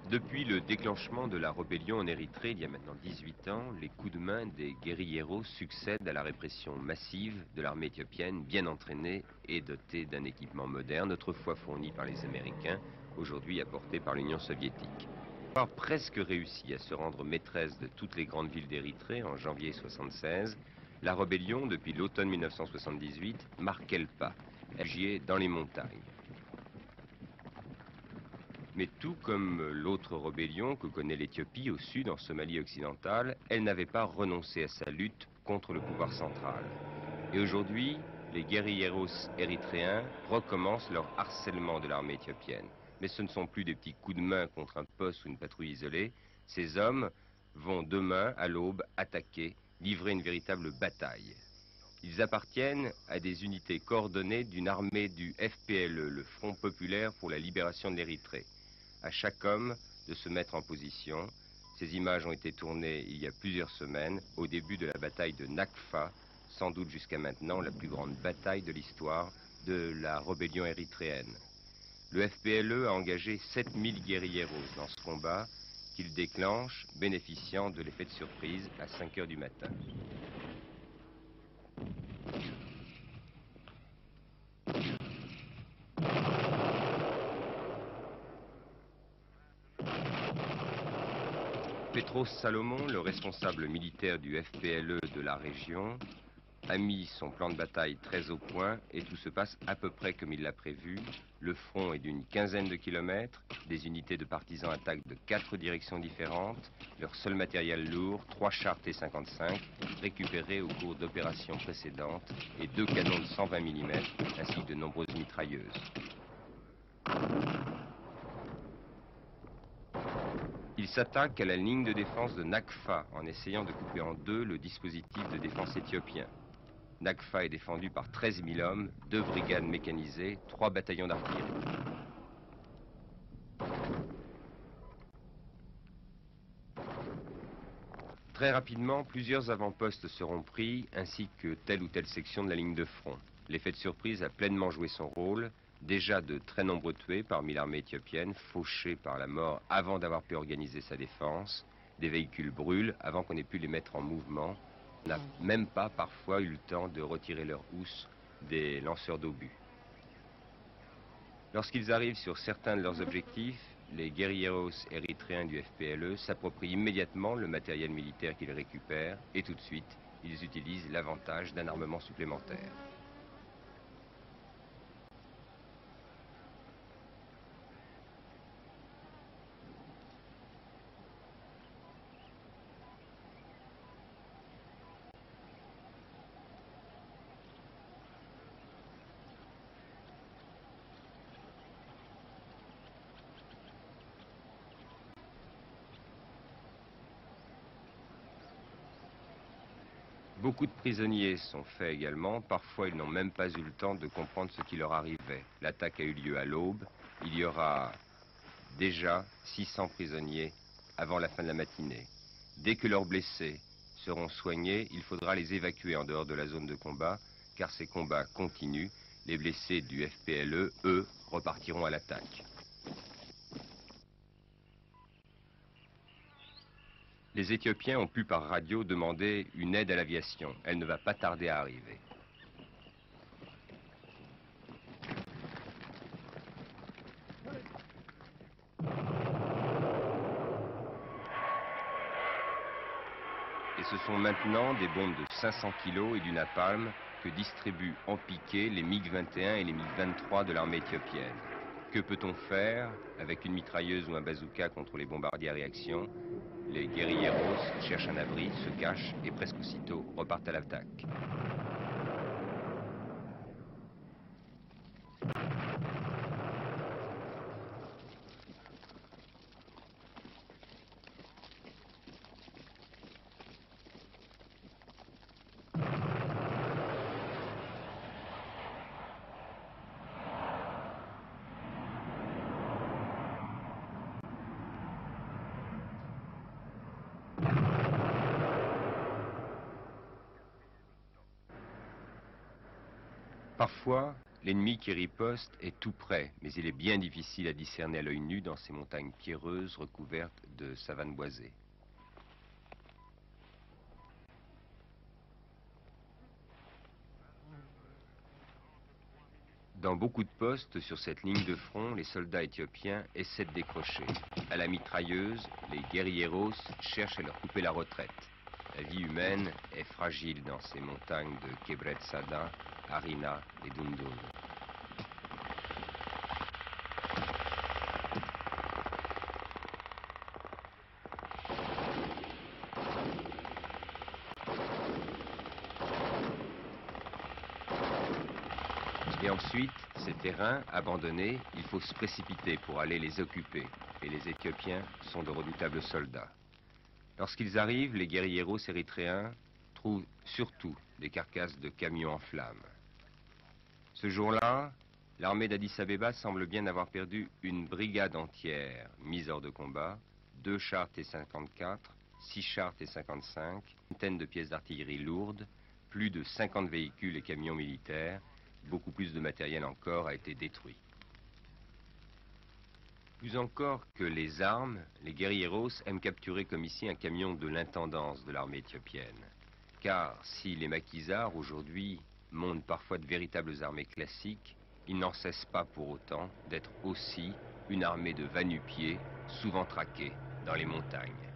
Depuis le déclenchement de la rébellion en Érythrée il y a maintenant 18 ans, les coups de main des guérilleros succèdent à la répression massive de l'armée éthiopienne bien entraînée et dotée d'un équipement moderne, autrefois fourni par les Américains, aujourd'hui apporté par l'Union soviétique. Avoir presque réussi à se rendre maîtresse de toutes les grandes villes d'Érythrée en janvier 1976, la rébellion, depuis l'automne 1978, marquait le pas, réfugiée dans les montagnes. Mais tout comme l'autre rébellion que connaît l'Éthiopie au sud, en Somalie occidentale, elle n'avait pas renoncé à sa lutte contre le pouvoir central. Et aujourd'hui, les guérilleros érythréens recommencent leur harcèlement de l'armée éthiopienne. Mais ce ne sont plus des petits coups de main contre un poste ou une patrouille isolée. Ces hommes vont demain, à l'aube, attaquer, livrer une véritable bataille. Ils appartiennent à des unités coordonnées d'une armée du FPLE, le Front populaire pour la libération de l'Érythrée. À chaque homme de se mettre en position. Ces images ont été tournées il y a plusieurs semaines, au début de la bataille de Nakfa, sans doute jusqu'à maintenant la plus grande bataille de l'histoire de la rébellion érythréenne. Le FPLE a engagé 7000 guérilleros dans ce combat qu'il déclenche, bénéficiant de l'effet de surprise à 5 heures du matin. Petros Salomon, le responsable militaire du FPLE de la région, a mis son plan de bataille très au point et tout se passe à peu près comme il l'a prévu. Le front est d'une quinzaine de kilomètres, des unités de partisans attaquent de 4 directions différentes, leur seul matériel lourd, 3 chars T-55, récupérés au cours d'opérations précédentes, et 2 canons de 120 mm, ainsi que de nombreuses mitrailleuses. Il s'attaque à la ligne de défense de Nakfa en essayant de couper en deux le dispositif de défense éthiopien. Nakfa est défendu par 13 000 hommes, 2 brigades mécanisées, 3 bataillons d'artillerie. Très rapidement, plusieurs avant-postes seront pris, ainsi que telle ou telle section de la ligne de front. L'effet de surprise a pleinement joué son rôle. Déjà de très nombreux tués parmi l'armée éthiopienne, fauchés par la mort avant d'avoir pu organiser sa défense. Des véhicules brûlent avant qu'on ait pu les mettre en mouvement. On n'a même pas parfois eu le temps de retirer leurs housses des lanceurs d'obus. Lorsqu'ils arrivent sur certains de leurs objectifs, les guérilleros érythréens du FPLE s'approprient immédiatement le matériel militaire qu'ils récupèrent et tout de suite, ils utilisent l'avantage d'un armement supplémentaire. Beaucoup de prisonniers sont faits également. Parfois, ils n'ont même pas eu le temps de comprendre ce qui leur arrivait. L'attaque a eu lieu à l'aube. Il y aura déjà 600 prisonniers avant la fin de la matinée. Dès que leurs blessés seront soignés, il faudra les évacuer en dehors de la zone de combat, car ces combats continuent. Les blessés du FPLE, eux, repartiront à l'attaque. Les Éthiopiens ont pu par radio demander une aide à l'aviation. Elle ne va pas tarder à arriver. Et ce sont maintenant des bombes de 500 kg et du napalm que distribuent en piqué les MiG-21 et les MiG-23 de l'armée éthiopienne. Que peut-on faire avec une mitrailleuse ou un bazooka contre les bombardiers à réaction? Les guérilleros cherchent un abri, se cachent et presque aussitôt repartent à l'attaque. Parfois, L'ennemi qui riposte est tout près, mais il est bien difficile à discerner à l'œil nu dans ces montagnes pierreuses recouvertes de savanes boisées. Dans beaucoup de postes sur cette ligne de front, les soldats éthiopiens essaient de décrocher. À la mitrailleuse, les guerrilleros cherchent à leur couper la retraite. La vie humaine est fragile dans ces montagnes de Kebret Sada, Harina et Dundun. Et ensuite, ces terrains abandonnés, il faut se précipiter pour aller les occuper. Et les Éthiopiens sont de redoutables soldats. Lorsqu'ils arrivent, les guerrilleros érythréens trouvent surtout des carcasses de camions en flammes. Ce jour-là, l'armée d'Addis Abeba semble bien avoir perdu une brigade entière mise hors de combat, 2 chars T-54, 6 chars T-55, une vingtaine de pièces d'artillerie lourde, plus de 50 véhicules et camions militaires. Beaucoup plus de matériel encore a été détruit. Plus encore que les armes, les guerrilleros aiment capturer comme ici un camion de l'intendance de l'armée éthiopienne. Car si les maquisards aujourd'hui montent parfois de véritables armées classiques, ils n'en cessent pas pour autant d'être aussi une armée de va-nu-pieds, souvent traqués dans les montagnes.